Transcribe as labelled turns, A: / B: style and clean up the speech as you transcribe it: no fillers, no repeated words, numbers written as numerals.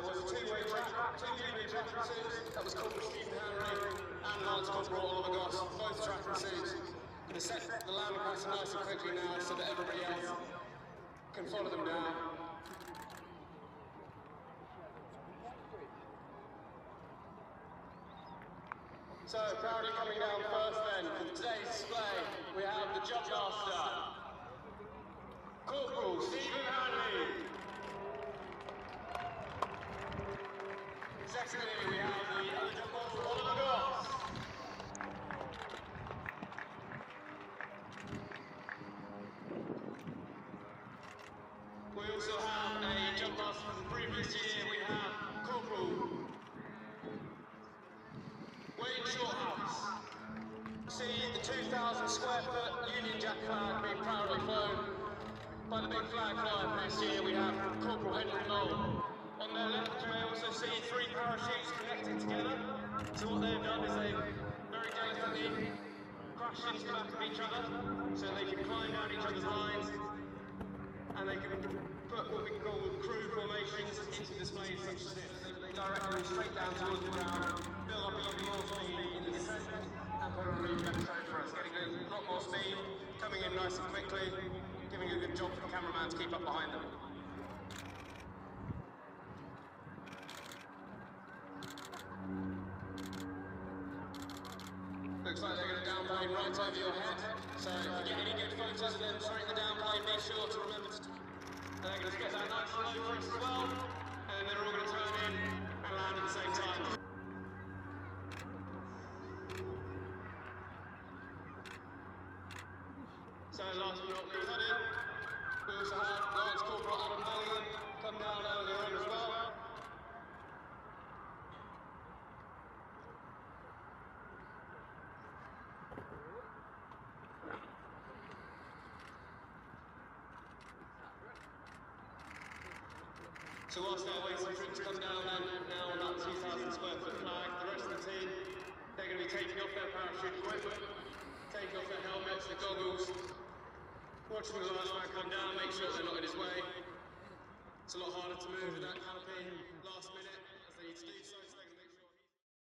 A: it was a two-way track, two unit traffic suits. That was Corporal Stephen Henry and Lance Corporal Oliver Goss, both traffic suits. Going to set the landing pattern nice and quickly now so that everybody else can follow them down. So, proudly coming down first then, for today's display, we have the Jump Master, Corporal Stephen Hanley. Secondly, we have the other Jump Master, Oliver Goss. We also have a Jump Master from the previous year. We have Corporal Shorthouse. See the 2,000 square foot Union Jack flag being proudly flown by the big flag flyer this year. We have Corporal Henry Mole. On their left, you may also see 3 parachutes connected together. So what they've done is they've very delicately crashed into the back of each other so they can climb down each other's lines and they can put what we can call crew formations into displays such as this. They direct them straight down towards the ground, build up even more speed in the descent, and put on a really better show for us, getting a lot more speed, coming in nice and quickly, giving a good job for the cameraman to keep up behind them. Looks like they're going to downplane right over your head, so if you get any good photos of them straight in the downplane, be sure to remember to... They're going to get that nice and low for us as well, and they're all going to turn in and land at the same time. So last but not least, we also have Lance Corporal Adam Bellingham come down earlier on as well. So whilst they're waiting for it to come down now on that 2,000 square foot flag, the rest of the team, they're going to be taking off their parachute equipment, taking off their helmets, their goggles, watching the last man come down, make sure they're not in his way. It's a lot harder to move with that canopy.